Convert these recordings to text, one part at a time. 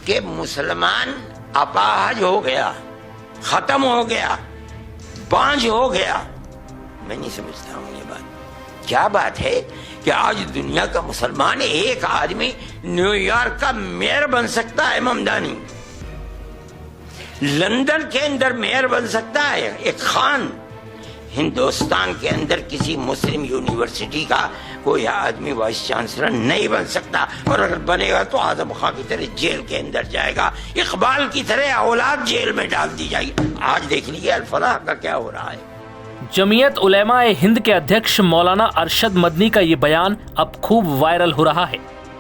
कि मुसलमान अपाहज हो गया, खत्म हो गया, बांझ हो गया। मैं नहीं समझता हूं ये बात। क्या बात है कि आज दुनिया का मुसलमान एक आदमी न्यूयॉर्क का मेयर बन सकता है, ममदानी लंदन के अंदर मेयर बन सकता है, एक खान हिंदुस्तान के अंदर किसी मुस्लिम यूनिवर्सिटी का कोई आदमी वाइस चांसलर नहीं बन सकता, और अगर बनेगा तो आजम खां की तरह जेल के अंदर जाएगा, इकबाल की तरह औलाद जेल में डाल दी जाएगी। आज देख लीजिए अल-फलाह का क्या हो रहा है। जमीयत उलेमा-ए हिंद के अध्यक्ष मौलाना अरशद मदनी का ये बयान अब खूब वायरल हो रहा है,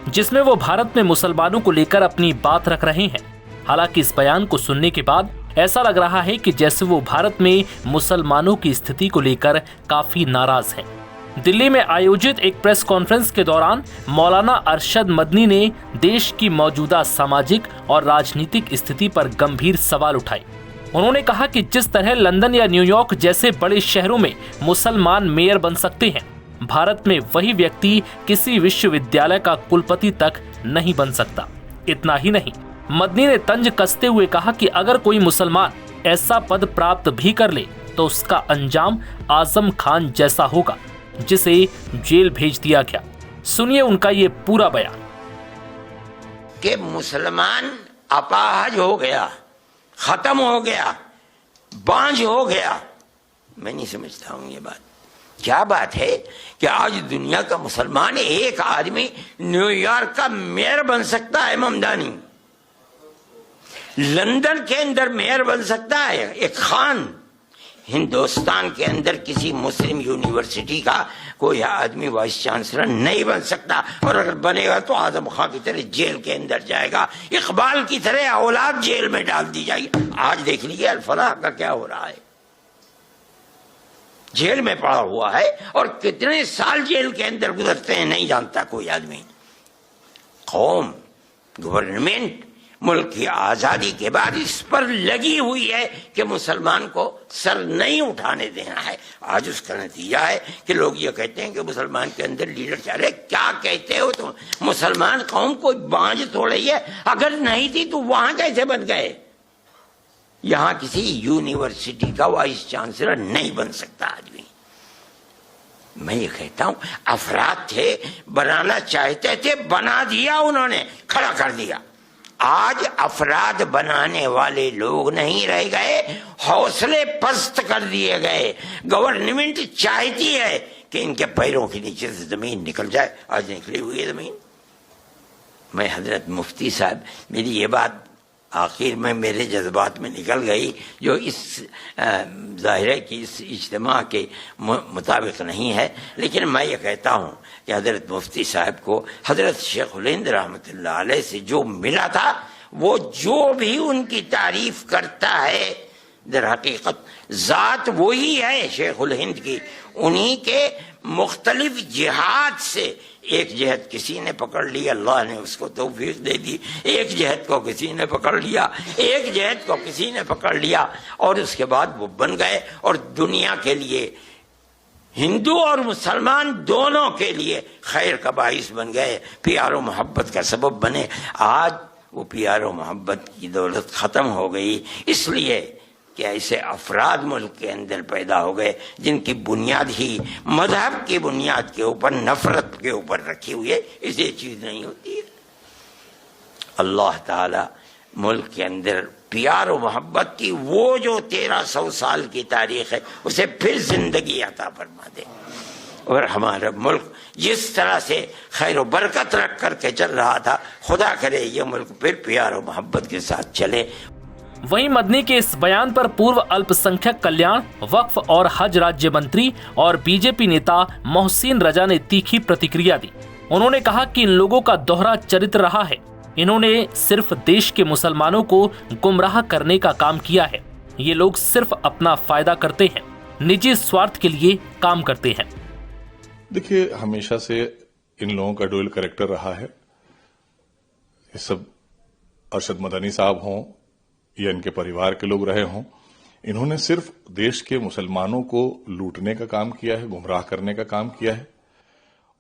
जिसमें वो भारत में मुसलमानों को लेकर अपनी बात रख रहे हैं। हालांकि इस बयान को सुनने के बाद ऐसा लग रहा है कि जैसे वो भारत में मुसलमानों की स्थिति को लेकर काफी नाराज हैं। दिल्ली में आयोजित एक प्रेस कॉन्फ्रेंस के दौरान मौलाना अरशद मदनी ने देश की मौजूदा सामाजिक और राजनीतिक स्थिति पर गंभीर सवाल उठाए। उन्होंने कहा कि जिस तरह लंदन या न्यूयॉर्क जैसे बड़े शहरों में मुसलमान मेयर बन सकते हैं, भारत में वही व्यक्ति किसी विश्वविद्यालय का कुलपति तक नहीं बन सकता। इतना ही नहीं, मदनी ने तंज कसते हुए कहा कि अगर कोई मुसलमान ऐसा पद प्राप्त भी कर ले तो उसका अंजाम आजम खान जैसा होगा, जिसे जेल भेज दिया गया। सुनिए उनका ये पूरा बयान। कि मुसलमान अपाहज हो गया, खत्म हो गया, बांझ हो गया। मैं नहीं समझता हूं ये बात। क्या बात है कि आज दुनिया का मुसलमान एक आदमी न्यूयॉर्क का मेयर बन सकता है, ममदानी लंदन के अंदर मेयर बन सकता है, एक खान हिंदुस्तान के अंदर किसी मुस्लिम यूनिवर्सिटी का कोई आदमी वाइस चांसलर नहीं बन सकता, और अगर बनेगा तो आजम खां की तरह जेल के अंदर जाएगा, इकबाल की तरह औलाद जेल में डाल दी जाएगी। आज देख लीजिए अल-फलाह का क्या हो रहा है। जेल में पड़ा हुआ है और कितने साल जेल के अंदर गुजरते हैं नहीं जानता कोई आदमी। कौम, गवर्नमेंट मुल्क की आजादी के बाद इस पर लगी हुई है कि मुसलमान को सर नहीं उठाने देना है। आज उसका नतीजा है कि लोग ये कहते हैं कि मुसलमान के अंदर लीडर चाह रहे। क्या कहते हो तुम? मुसलमान कौम कोई बांझ थोड़ी है, अगर नहीं थी तो वहां कैसे बन गए? यहां किसी यूनिवर्सिटी का वाइस चांसलर नहीं बन सकता आदमी। मैं ये कहता हूं अफराद थे, बनाना चाहते थे, बना दिया उन्होंने, खड़ा कर दिया। आज अफराद बनाने वाले लोग नहीं रह गए, हौसले पस्त कर दिए गए। गवर्नमेंट चाहती है कि इनके पैरों के नीचे से जमीन निकल जाए। आज निकली हुई है जमीन। मैं हजरत मुफ्ती साहब, मेरी ये बात आखिर में मेरे जज्बात में निकल गई, जो इस जाहिर है कि इस इज्तिमा के मुताबिक नहीं है, लेकिन मैं ये कहता हूँ कि हजरत मुफ्ती साहब को हजरत शेखुल हिंद रहमतुल्लाह अलैह से जो मिला था, वो जो भी उनकी तारीफ करता है दर हकीकत ज़ात वही है शेखुल हिंद की। उन्हीं के मुख्तलिफ जिहाद से एक जहद किसी ने पकड़ लिया, अल्लाह ने उसको तौफीक दे दी, एक जहद को किसी ने पकड़ लिया, एक जहद को किसी ने पकड़ लिया, और उसके बाद वो बन गए और दुनिया के लिए, हिंदू और मुसलमान दोनों के लिए खैर का बाइस बन गए, प्यार और मोहब्बत का सबब बने। आज वो प्यार और मोहब्बत की दौलत ख़त्म हो गई, इसलिए कि ऐसे अफराद मुल्क के अंदर पैदा हो गए जिनकी बुनियाद ही मजहब की बुनियाद के ऊपर, नफरत के ऊपर रखी हुई है। इसे चीज़ नहीं होती है। अल्लाह ताला मुल्क के अंदर प्यार और मोहब्बत की वो जो 1300 साल की तारीख है उसे फिर जिंदगी अता फरमा दे, और हमारा मुल्क जिस तरह से खैर और बरकत रख करके चल रहा था, खुदा करे ये मुल्क फिर प्यार और मोहब्बत के साथ चले। वहीं मदनी के इस बयान पर पूर्व अल्पसंख्यक कल्याण, वक्फ और हज राज्य मंत्री और बीजेपी नेता मोहसिन रजा ने तीखी प्रतिक्रिया दी। उन्होंने कहा कि इन लोगों का दोहरा चरित्र रहा है। इन्होंने सिर्फ देश के मुसलमानों को गुमराह करने का काम किया है। ये लोग सिर्फ अपना फायदा करते हैं, निजी स्वार्थ के लिए काम करते हैं। देखिए, हमेशा से इन लोगों का डुअल कैरेक्टर रहा है। ये सब अरशद मदनी साहब हों या इनके परिवार के लोग रहे हों, इन्होंने सिर्फ देश के मुसलमानों को लूटने का काम किया है, गुमराह करने का काम किया है,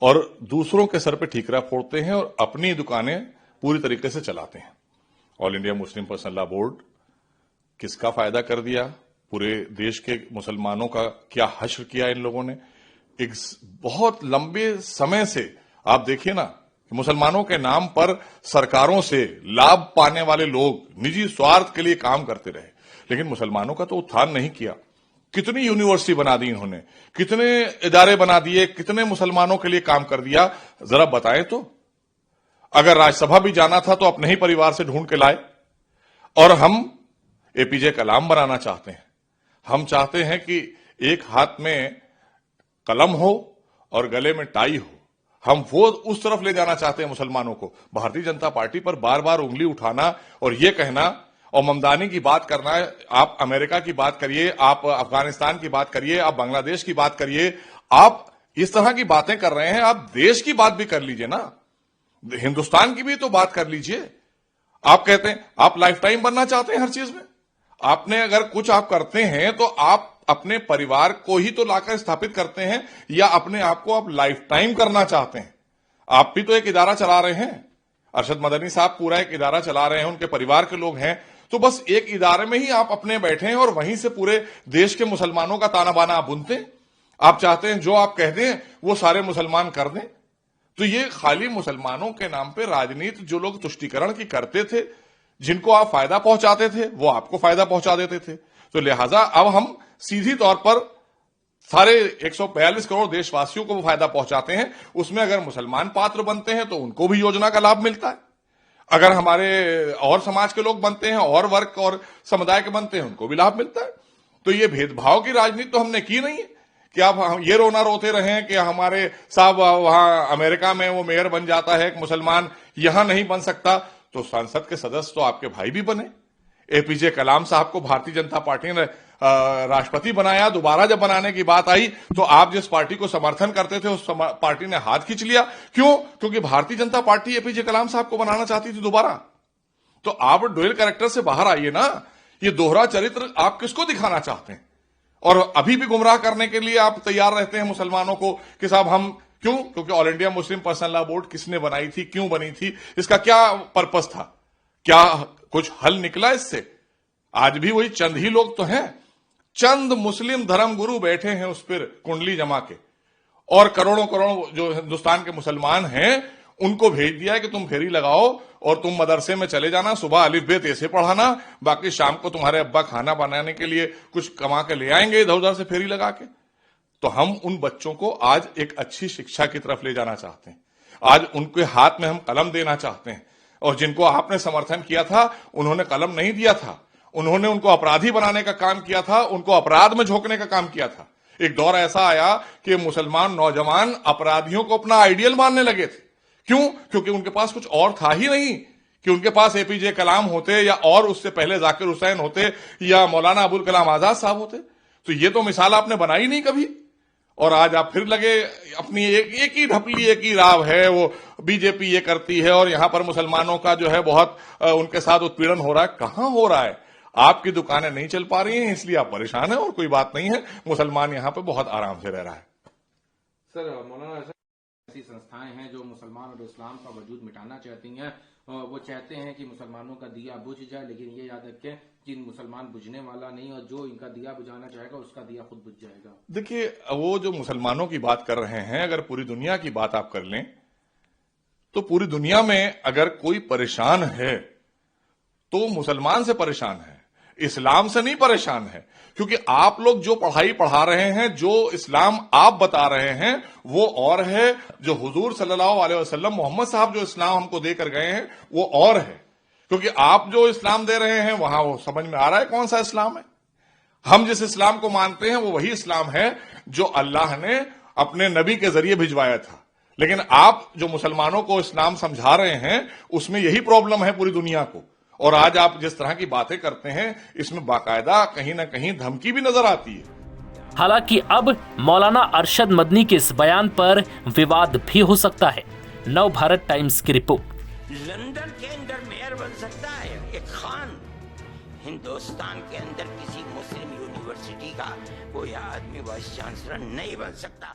और दूसरों के सर पे ठीकरा फोड़ते हैं और अपनी दुकानें पूरी तरीके से चलाते हैं। All India Muslim personal law board किसका फायदा कर दिया, पूरे देश के मुसलमानों का क्या हश्र किया इन लोगों ने। एक बहुत लंबे समय से आप देखिए ना, मुसलमानों के नाम पर सरकारों से लाभ पाने वाले लोग निजी स्वार्थ के लिए काम करते रहे, लेकिन मुसलमानों का तो उत्थान नहीं किया। कितनी यूनिवर्सिटी बना दी इन्होंने, कितने इदारे बना दिए, कितने मुसलमानों के लिए काम कर दिया, जरा बताएं तो। अगर राज्यसभा भी जाना था तो अपने ही परिवार से ढूंढ के लाए। और हम एपीजे कलाम बनाना चाहते हैं। हम चाहते हैं कि एक हाथ में कलम हो और गले में टाई हो। हम वो उस तरफ ले जाना चाहते हैं मुसलमानों को। भारतीय जनता पार्टी पर बार बार उंगली उठाना और ये कहना और ममदानी की बात करना, आप अमेरिका की बात करिए, आप अफगानिस्तान की बात करिए, आप बांग्लादेश की बात करिए, आप इस तरह की बातें कर रहे हैं, आप देश की बात भी कर लीजिए ना, हिंदुस्तान की भी तो बात कर लीजिए। आप कहते हैं आप लाइफ टाइम बनना चाहते हैं हर चीज में। आपने अगर कुछ आप करते हैं तो आप अपने परिवार को ही तो लाकर स्थापित करते हैं, या अपने आप को आप लाइफ टाइम करना चाहते हैं। आप भी तो एक इदारा चला रहे हैं, अरशद मदनी साहब पूरा एक इदारा चला रहे हैं, उनके परिवार के लोग हैं। तो बस एक इदारे में ही आप अपने बैठे हैं और वहीं से पूरे देश के मुसलमानों का ताना बाना आप बुनते हैं। आप चाहते हैं जो आप कहते हैं वो सारे मुसलमान कर दें। तो ये खाली मुसलमानों के नाम पे राजनीति जो लोग तुष्टीकरण की करते थे, जिनको आप फायदा पहुंचाते थे, वो आपको फायदा पहुंचा देते थे। तो लिहाजा अब हम सीधी तौर पर सारे 142 करोड़ देशवासियों को वो फायदा पहुंचाते हैं। उसमें अगर मुसलमान पात्र बनते हैं तो उनको भी योजना का लाभ मिलता है। अगर हमारे और समाज के लोग बनते हैं, और वर्ग और समुदाय के बनते हैं, उनको भी लाभ मिलता है। तो ये भेदभाव की राजनीति तो हमने की नहीं है कि आप ये रोना रोते रहे कि हमारे साहब वहां अमेरिका में वो मेयर बन जाता है, एक मुसलमान यहां नहीं बन सकता। तो संसद के सदस्य तो आपके भाई भी बने। एपीजे कलाम साहब को भारतीय जनता पार्टी ने राष्ट्रपति बनाया। दोबारा जब बनाने की बात आई तो आप जिस पार्टी को समर्थन करते थे उस पार्टी ने हाथ खींच लिया। क्यों? क्योंकि भारतीय जनता पार्टी एपीजे कलाम साहब को बनाना चाहती थी दोबारा। तो आप ड्यूअल कैरेक्टर से बाहर आइए ना। ये दोहरा चरित्र आप किसको दिखाना चाहते हैं? और अभी भी गुमराह करने के लिए आप तैयार रहते हैं मुसलमानों को कि साहब हम क्यों? क्योंकि all India Muslim personal law board किसने बनाई थी, क्यों बनी थी, इसका क्या पर्पस था, क्या कुछ हल निकला इससे? आज भी वही चंद ही लोग तो हैं, चंद मुस्लिम धर्म गुरु बैठे हैं उस पर कुंडली जमा के, और करोड़ों करोड़ों जो हिंदुस्तान के मुसलमान हैं उनको भेज दिया है कि तुम फेरी लगाओ और तुम मदरसे में चले जाना, सुबह अलिफ बे ऐसे पढ़ाना, बाकी शाम को तुम्हारे अब्बा खाना बनाने के लिए कुछ कमा के ले आएंगे इधर उधर से फेरी लगा के। तो हम उन बच्चों को आज एक अच्छी शिक्षा की तरफ ले जाना चाहते हैं। आज उनके हाथ में हम कलम देना चाहते हैं। और जिनको आपने समर्थन किया था उन्होंने कलम नहीं दिया था, उन्होंने उनको अपराधी बनाने का काम किया था, उनको अपराध में झोंकने का काम किया था। एक दौर ऐसा आया कि मुसलमान नौजवान अपराधियों को अपना आइडियल मानने लगे थे। क्यों? क्योंकि उनके पास कुछ और था ही नहीं कि उनके पास एपीजे कलाम होते, या और उससे पहले जाकिर हुसैन होते, या मौलाना अबुल कलाम आजाद साहब होते। तो ये तो मिसाल आपने बनाई नहीं कभी। और आज आप फिर लगे अपनी एक ही ढपली, एक ही राव है, वो बीजेपी ये करती है और यहां पर मुसलमानों का जो है बहुत उनके साथ उत्पीड़न हो रहा है। कहां हो रहा है? आपकी दुकानें नहीं चल पा रही हैं इसलिए आप परेशान हैं, और कोई बात नहीं है। मुसलमान यहां पे बहुत आराम से रह रहा है। सर, मौलाना ऐसी संस्थाएं हैं जो मुसलमान और इस्लाम का वजूद मिटाना चाहती हैं। वो चाहते हैं कि मुसलमानों का दिया बुझ जाए, लेकिन ये याद रखें कि मुसलमान बुझने वाला नहीं, और जो इनका दिया बुझाना चाहेगा उसका दिया खुद बुझ जाएगा। देखिए, वो जो मुसलमानों की बात कर रहे हैं, अगर पूरी दुनिया की बात आप कर लें तो पूरी दुनिया में अगर कोई परेशान है तो मुसलमान से परेशान है, इस्लाम से नहीं परेशान है। क्योंकि आप लोग जो पढ़ाई पढ़ा रहे हैं, जो इस्लाम आप बता रहे हैं, वो और है। जो हुजूर सल्लल्लाहु अलैहि वसल्लम मोहम्मद साहब जो इस्लाम हमको देकर गए हैं वो और है। क्योंकि आप जो इस्लाम दे रहे हैं वहां वो समझ में आ रहा है कौन सा इस्लाम है। हम जिस इस्लाम को मानते हैं वो वही इस्लाम है जो अल्लाह ने अपने नबी के जरिए भिजवाया था। लेकिन आप जो मुसलमानों को इस्लाम समझा रहे हैं उसमें यही प्रॉब्लम है पूरी दुनिया को। और आज आप जिस तरह की बातें करते हैं इसमें बाकायदा कहीं ना कहीं धमकी भी नजर आती है। हालांकि अब मौलाना अरशद मदनी के इस बयान पर विवाद भी हो सकता है। नव भारत टाइम्स की रिपोर्ट। लंदन के अंदर मेयर बन सकता है एक खान, हिंदुस्तान के अंदर किसी मुस्लिम यूनिवर्सिटी का कोई आदमी वाइस चांसलर नहीं बन सकता।